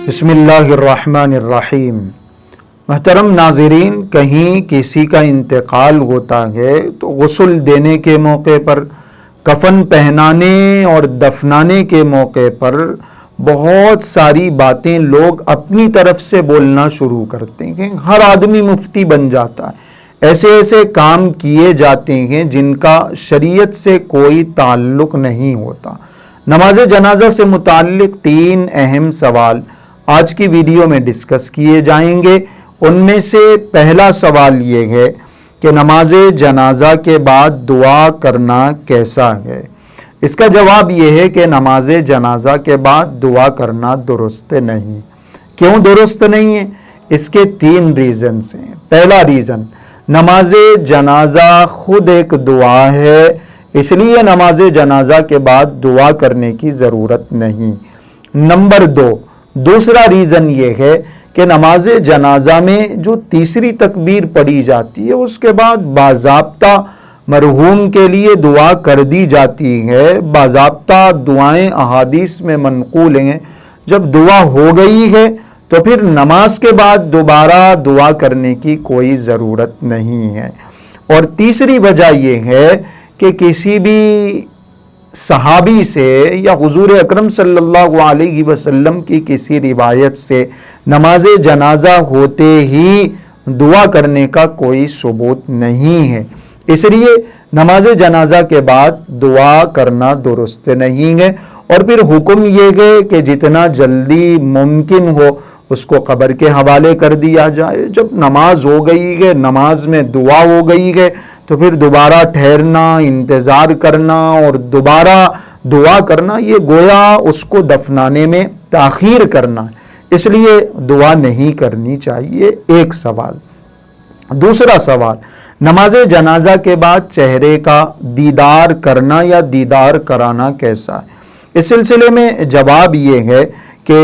بسم اللہ الرحمن الرحیم۔ محترم ناظرین، کہیں کسی کا انتقال ہوتا ہے تو غسل دینے کے موقع پر، کفن پہنانے اور دفنانے کے موقع پر بہت ساری باتیں لوگ اپنی طرف سے بولنا شروع کرتے ہیں۔ ہر آدمی مفتی بن جاتا ہے، ایسے ایسے کام کیے جاتے ہیں جن کا شریعت سے کوئی تعلق نہیں ہوتا۔ نماز جنازہ سے متعلق 3 اہم سوال آج کی ویڈیو میں ڈسکس کیے جائیں گے۔ ان میں سے پہلا سوال یہ ہے کہ نماز جنازہ کے بعد دعا کرنا کیسا ہے؟ اس کا جواب یہ ہے کہ نماز جنازہ کے بعد دعا کرنا درست نہیں۔ کیوں درست نہیں ہے؟ اس کے 3 ریزنز ہیں۔ پہلا ریزن، نماز جنازہ خود ایک دعا ہے، اس لیے نماز جنازہ کے بعد دعا کرنے کی ضرورت نہیں۔ نمبر 2، دوسرا ریزن یہ ہے کہ نماز جنازہ میں جو تیسری تکبیر پڑھی جاتی ہے اس کے بعد باضابطہ مرحوم کے لیے دعا کر دی جاتی ہے۔ باضابطہ دعائیں احادیث میں منقول ہیں۔ جب دعا ہو گئی ہے تو پھر نماز کے بعد دوبارہ دعا کرنے کی کوئی ضرورت نہیں ہے۔ اور تیسری وجہ یہ ہے کہ کسی بھی صحابی سے یا حضور اکرم صلی اللہ علیہ وسلم کی کسی روایت سے نماز جنازہ ہوتے ہی دعا کرنے کا کوئی ثبوت نہیں ہے، اس لیے نماز جنازہ کے بعد دعا کرنا درست نہیں ہے۔ اور پھر حکم یہ ہے کہ جتنا جلدی ممکن ہو اس کو قبر کے حوالے کر دیا جائے۔ جب نماز ہو گئی ہے، نماز میں دعا ہو گئی ہے، تو پھر دوبارہ ٹھہرنا، انتظار کرنا اور دوبارہ دعا کرنا، یہ گویا اس کو دفنانے میں تاخیر کرنا ہے، اس لیے دعا نہیں کرنی چاہیے۔ ایک سوال۔ دوسرا سوال، نماز جنازہ کے بعد چہرے کا دیدار کرنا یا دیدار کرانا کیسا ہے؟ اس سلسلے میں جواب یہ ہے کہ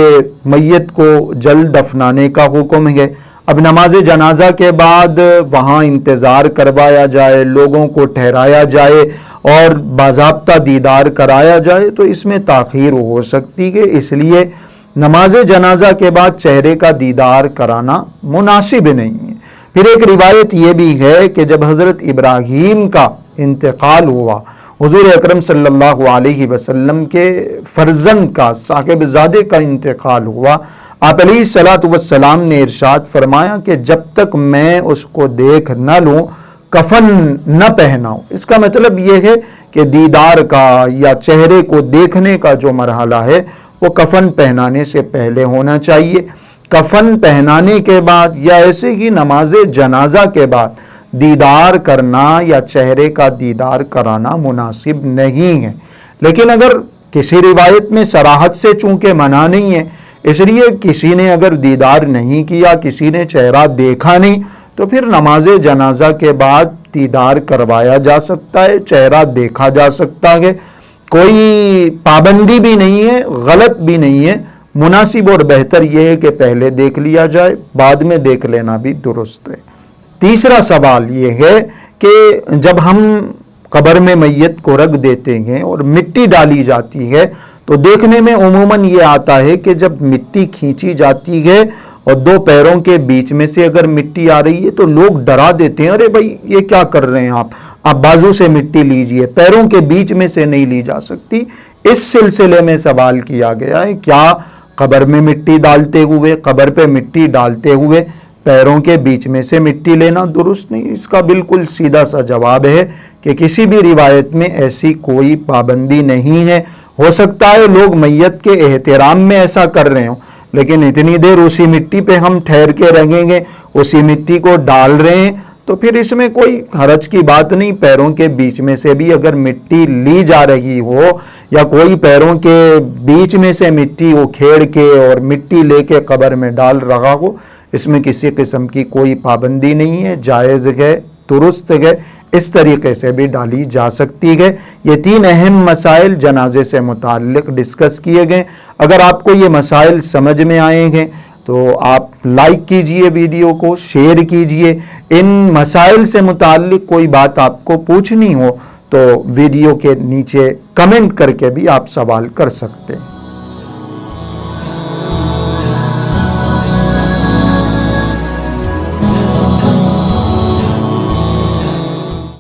میت کو جلد دفنانے کا حکم ہے۔ اب نماز جنازہ کے بعد وہاں انتظار کروایا جائے، لوگوں کو ٹھہرایا جائے اور باضابطہ دیدار کرایا جائے تو اس میں تاخیر ہو سکتی ہے، اس لیے نماز جنازہ کے بعد چہرے کا دیدار کرانا مناسب نہیں ہے۔ پھر ایک روایت یہ بھی ہے کہ جب حضرت ابراہیم کا انتقال ہوا، حضور اکرم صلی اللہ علیہ وسلم کے فرزند کا، صاحب زادے کا انتقال ہوا، آپ علیہ الصلوۃ والسلام نے ارشاد فرمایا کہ جب تک میں اس کو دیکھ نہ لوں کفن نہ پہناؤں۔ اس کا مطلب یہ ہے کہ دیدار کا یا چہرے کو دیکھنے کا جو مرحلہ ہے وہ کفن پہنانے سے پہلے ہونا چاہیے۔ کفن پہنانے کے بعد یا ایسے ہی نماز جنازہ کے بعد دیدار کرنا یا چہرے کا دیدار کرانا مناسب نہیں ہے۔ لیکن اگر کسی روایت میں صراحت سے چونکہ منع نہیں ہے، اس لیے کسی نے اگر دیدار نہیں کیا، کسی نے چہرہ دیکھا نہیں، تو پھر نماز جنازہ کے بعد دیدار کروایا جا سکتا ہے، چہرہ دیکھا جا سکتا ہے، کوئی پابندی بھی نہیں ہے، غلط بھی نہیں ہے۔ مناسب اور بہتر یہ ہے کہ پہلے دیکھ لیا جائے، بعد میں دیکھ لینا بھی درست ہے۔ تیسرا سوال یہ ہے کہ جب ہم قبر میں میت کو رکھ دیتے ہیں اور مٹی ڈالی جاتی ہے تو دیکھنے میں عموماً یہ آتا ہے کہ جب مٹی کھینچی جاتی ہے اور 2 پیروں کے بیچ میں سے اگر مٹی آ رہی ہے تو لوگ ڈرا دیتے ہیں، ارے بھائی یہ کیا کر رہے ہیں آپ بازو سے مٹی لیجئے، پیروں کے بیچ میں سے نہیں لی جا سکتی۔ اس سلسلے میں سوال کیا گیا ہے، کیا قبر میں مٹی ڈالتے ہوئے، قبر پہ مٹی ڈالتے ہوئے پیروں کے بیچ میں سے مٹی لینا درست نہیں؟ اس کا بالکل سیدھا سا جواب ہے کہ کسی بھی روایت میں ایسی کوئی پابندی نہیں ہے۔ ہو سکتا ہے لوگ میت کے احترام میں ایسا کر رہے ہوں، لیکن اتنی دیر اسی مٹی پہ ہم ٹھہر کے رہیں گے، اسی مٹی کو ڈال رہے ہیں تو پھر اس میں کوئی حرج کی بات نہیں۔ پیروں کے بیچ میں سے بھی اگر مٹی لی جا رہی ہو یا کوئی پیروں کے بیچ میں سے مٹی اکھیڑ کے اور مٹی لے کے قبر میں ڈال رہا ہو، اس میں کسی قسم کی کوئی پابندی نہیں ہے، جائز ہے، درست ہے، اس طریقے سے بھی ڈالی جا سکتی ہے۔ یہ 3 اہم مسائل جنازے سے متعلق ڈسکس کیے گئے۔ اگر آپ کو یہ مسائل سمجھ میں آئے ہیں تو آپ لائک کیجئے، ویڈیو کو شیئر کیجئے۔ ان مسائل سے متعلق کوئی بات آپ کو پوچھنی ہو تو ویڈیو کے نیچے کمنٹ کر کے بھی آپ سوال کر سکتے ہیں۔